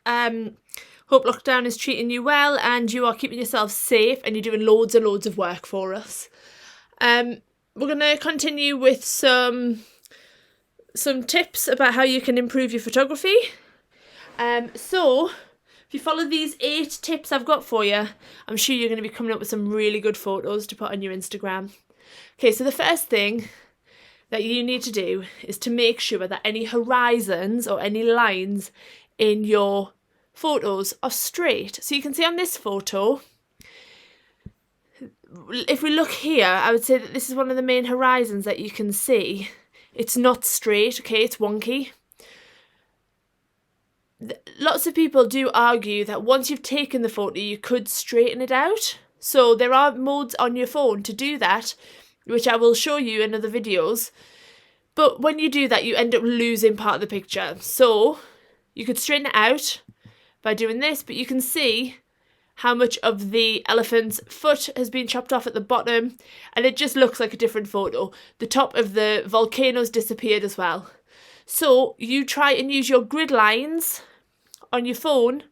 Hope lockdown is treating you well and you are keeping yourself safe and you're doing loads and loads of work for us. We're going to continue with some tips about how you can improve your photography. So if you follow these 8 tips I've got for you, I'm sure you're going to be coming up with some really good photos to put on your Instagram. Okay, so the first thing that you need to do is to make sure that any horizons or any lines in your photos are straight. So you can see on this photo, if we look here, I would say that this is one of the main horizons that you can see. It's not straight, okay, it's wonky. Lots of people do argue that once you've taken the photo, you could straighten it out. So there are modes on your phone to do that, which I will show you in other videos. But when you do that, you end up losing part of the picture. So you could straighten it out by doing this, but you can see how much of the elephant's foot has been chopped off at the bottom, and it just looks like a different photo. The top of the volcano's disappeared as well. So you try and use your grid lines on your phone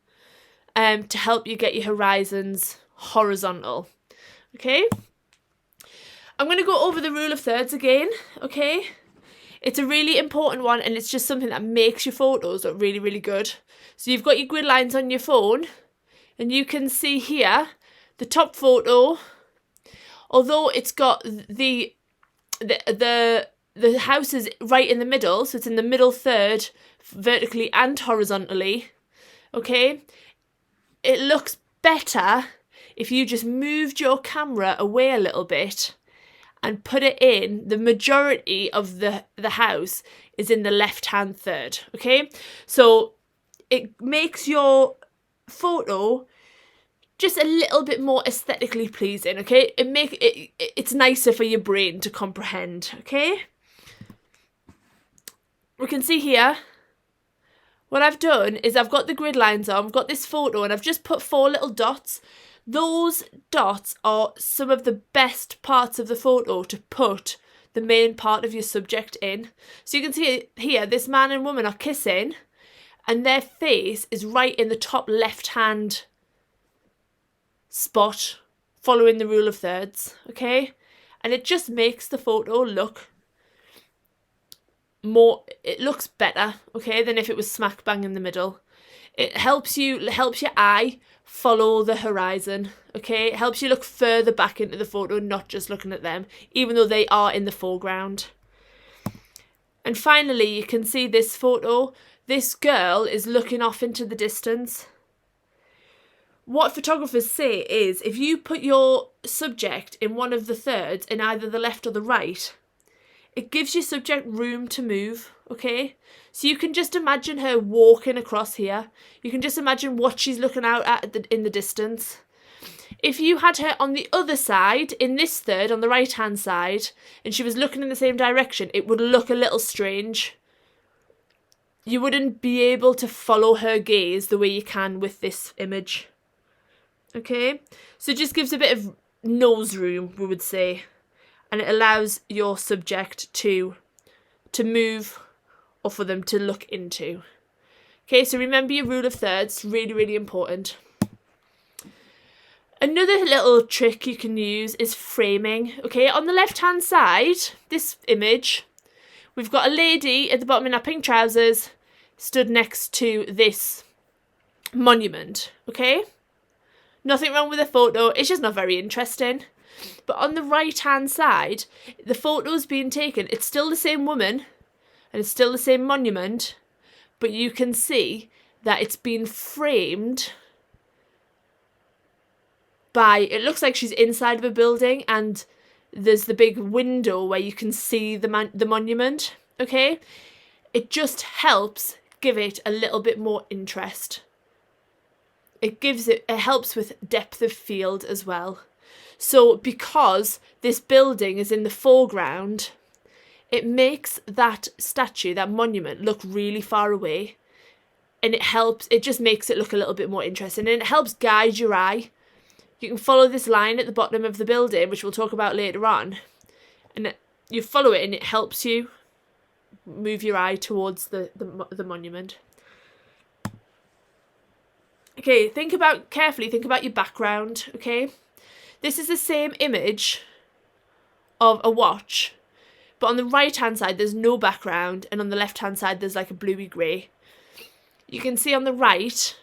to help you get your horizons horizontal. Okay? I'm going to go over the rule of thirds again, okay? It's a really important one, and it's just something that makes your photos look really, really good. So you've got your grid lines on your phone, and you can see here, the top photo, although it's got the house is right in the middle, so it's in the middle third, vertically and horizontally, okay? It looks better if you just moved your camera away a little bit and put it in, the majority of the house is in the left-hand third, okay? So it makes your photo just a little bit more aesthetically pleasing, okay? It's nicer for your brain to comprehend, okay? We can see here, what I've done is I've got the grid lines on, I've got this photo, and I've just put 4 little dots. Those dots are some of the best parts of the photo to put the main part of your subject in. So you can see here, this man and woman are kissing, and their face is right in the top left-hand spot, following the rule of thirds, okay? And it just makes the photo look it looks better, okay, than if it was smack bang in the middle. It helps your eye follow the horizon, okay? It helps you look further back into the photo, not just looking at them, even though they are in the foreground. And finally, you can see this photo. This girl is looking off into the distance. What photographers say is, if you put your subject in one of the thirds, in either the left or the right, it gives your subject room to move, okay? So you can just imagine her walking across here. You can just imagine what she's looking out at in the distance. If you had her on the other side, in this third, on the right-hand side, and she was looking in the same direction, it would look a little strange. You wouldn't be able to follow her gaze the way you can with this image. Okay? So it just gives a bit of nose room, we would say. And it allows your subject to move or for them to look into. Okay, so remember your rule of thirds, really, really important. Another little trick you can use is framing. Okay, on the left-hand side, this image, we've got a lady at the bottom in her pink trousers stood next to this monument, okay? Nothing wrong with the photo, it's just not very interesting. But on the right-hand side, the photo's being taken. It's still the same woman, and it's still the same monument, but you can see that it's been framed by, it looks like she's inside of a building, and there's the big window where you can see the monument, okay? It just helps give it a little bit more interest. It helps with depth of field as well. So because this building is in the foreground, it makes that statue, that monument, look really far away. And it just makes it look a little bit more interesting. And it helps guide your eye. You can follow this line at the bottom of the building, which we'll talk about later on. And you follow it and it helps you move your eye towards the monument. Okay, carefully think about your background, okay? This is the same image of a watch, but on the right hand side there's no background, and on the left hand side there's like a bluey grey. You can see on the right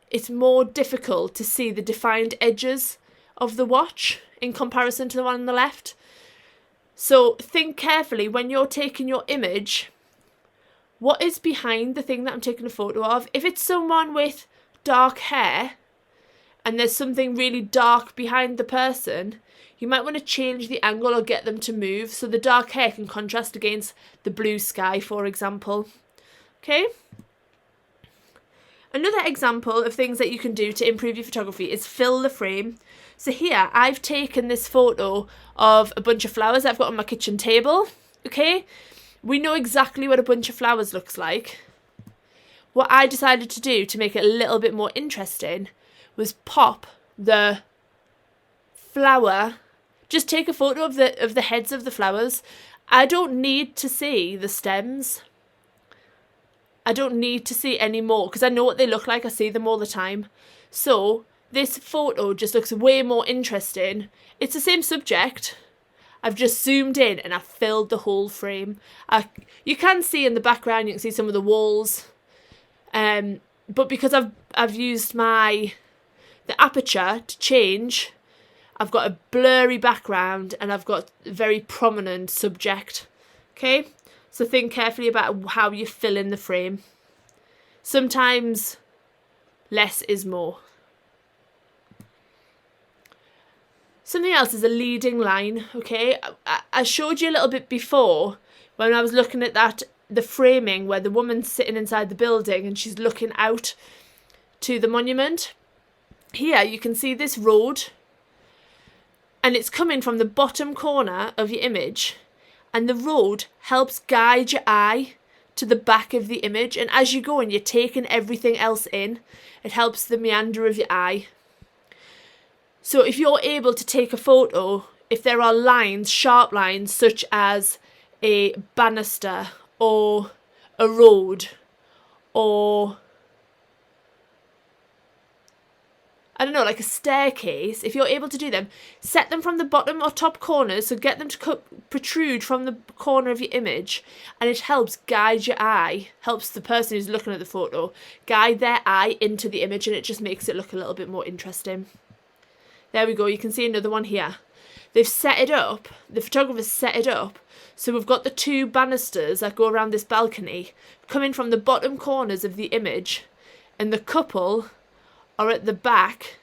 it's more difficult to see the defined edges of the watch in comparison to the one on the left. So think carefully when you're taking your image, what is behind the thing that I'm taking a photo of? If it's someone with dark hair and there's something really dark behind the person, you might want to change the angle or get them to move so the dark hair can contrast against the blue sky, for example. Okay? Another example of things that you can do to improve your photography is fill the frame. So here I've taken this photo of a bunch of flowers I've got on my kitchen table. Okay? We know exactly what a bunch of flowers looks like. What I decided to do to make it a little bit more interesting was pop the flower, just take a photo of the heads of the flowers. I don't need to see the stems. I don't need to see any more because I know what they look like. I see them all the time. So this photo just looks way more interesting. It's the same subject. I've just zoomed in and I've filled the whole frame. You can see in the background, you can see some of the walls. But because I've used the aperture to change, I've got a blurry background and I've got a very prominent subject. Okay? So think carefully about how you fill in the frame. Sometimes less is more. Something else is a leading line, okay? I showed you a little bit before when I was looking at the framing where the woman's sitting inside the building and she's looking out to the monument. Here you can see this road and it's coming from the bottom corner of your image. And the road helps guide your eye to the back of the image. And as you go and you're taking everything else in, it helps the meander of your eye. So if you're able to take a photo, if there are lines, sharp lines, such as a banister or a road or I don't know, like a staircase, if you're able to do them, set them from the bottom or top corners, so get them to protrude from the corner of your image, and it helps guide your eye, helps the person who's looking at the photo guide their eye into the image, and it just makes it look a little bit more interesting. There we go, you can see another one here. They've set it up, the photographer's set it up, so we've got the two banisters that go around this balcony coming from the bottom corners of the image, and the couple are at the back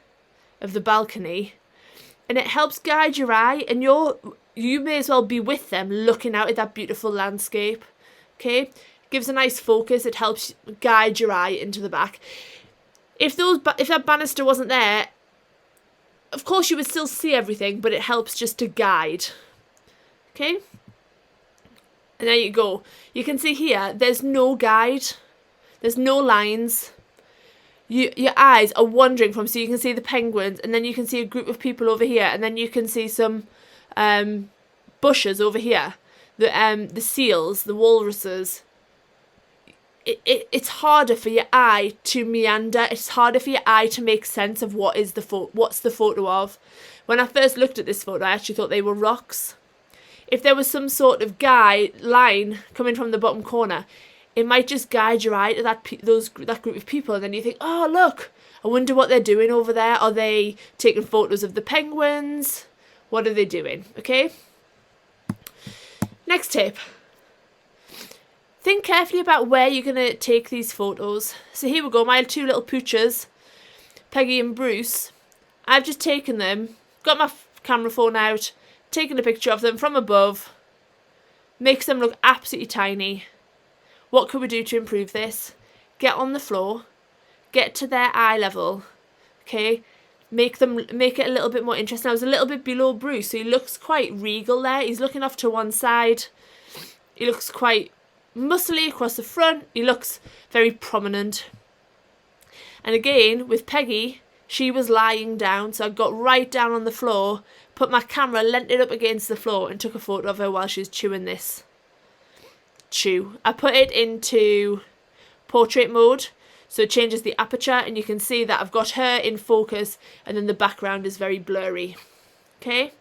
of the balcony, and it helps guide your eye, and you may as well be with them looking out at that beautiful landscape. Okay, gives a nice focus. It helps guide your eye into the back. If that banister wasn't there, of course you would still see everything, but it helps just to guide. Okay, and there you go. You can see here there's no guide, there's no lines. Your eyes are wandering from, so you can see the penguins, and then you can see a group of people over here, and then you can see some bushes over here, the seals, the walruses. It's harder for your eye to meander. It's harder for your eye to make sense of what's the photo of. When I first looked at this photo, I actually thought they were rocks. If there was some sort of line coming from the bottom corner, it might just guide your eye to that group of people, and then you think, oh look, I wonder what they're doing over there. Are they taking photos of the penguins? What are they doing? Okay. Next tip. Think carefully about where you're going to take these photos. So here we go, my two little poochers, Peggy and Bruce. I've just taken them, got my camera phone out, taken a picture of them from above. Makes them look absolutely tiny. What could we do to improve this? Get on the floor, get to their eye level, okay? Make it a little bit more interesting. I was a little bit below Bruce, so he looks quite regal there. He's looking off to one side. He looks quite muscly across the front. He looks very prominent. And again, with Peggy, she was lying down, so I got right down on the floor, put my camera, leant it up against the floor, and took a photo of her while she was chewing this. I put it into portrait mode, So it changes the aperture, and you can see that I've got her in focus and then the background is very blurry. Okay,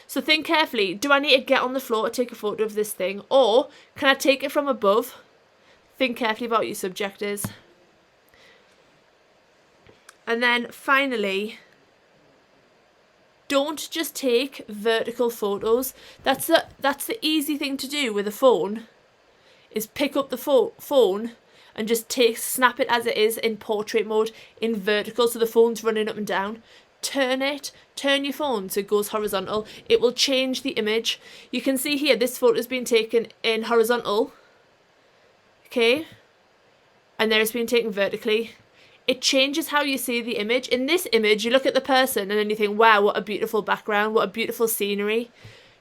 so think carefully. Do I need to get on the floor to take a photo of this thing, or can I take it from above? Think carefully about what your subject is. And then finally, don't just take vertical photos. That's the easy thing to do with a phone, is pick up the phone and just snap it as it is in portrait mode in vertical, so the phone's running up and down. Turn your phone so it goes horizontal. It will change the image. You can see here this photo has been taken in horizontal, okay, and there it's been taken vertically. It changes how you see the image. In this image, you look at the person and then you think, wow, what a beautiful background, what a beautiful scenery.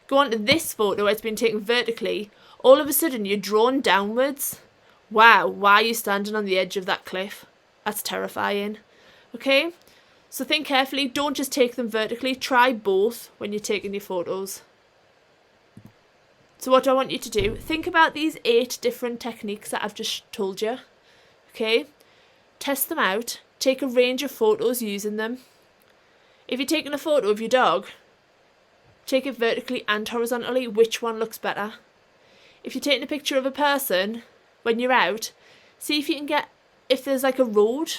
Go on to this photo where it's been taken vertically. All of a sudden, you're drawn downwards. Wow, why are you standing on the edge of that cliff? That's terrifying. Okay? So think carefully. Don't just take them vertically. Try both when you're taking your photos. So what do I want you to do? Think about these 8 different techniques that I've just told you. Okay? Test them out. Take a range of photos using them. If you're taking a photo of your dog, take it vertically and horizontally. Which one looks better? If you're taking a picture of a person when you're out, see if you can get, if there's like a road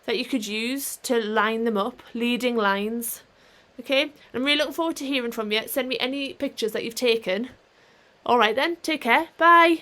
that you could use to line them up, leading lines. Okay, I'm really looking forward to hearing from you. Send me any pictures that you've taken. All right then, take care. Bye.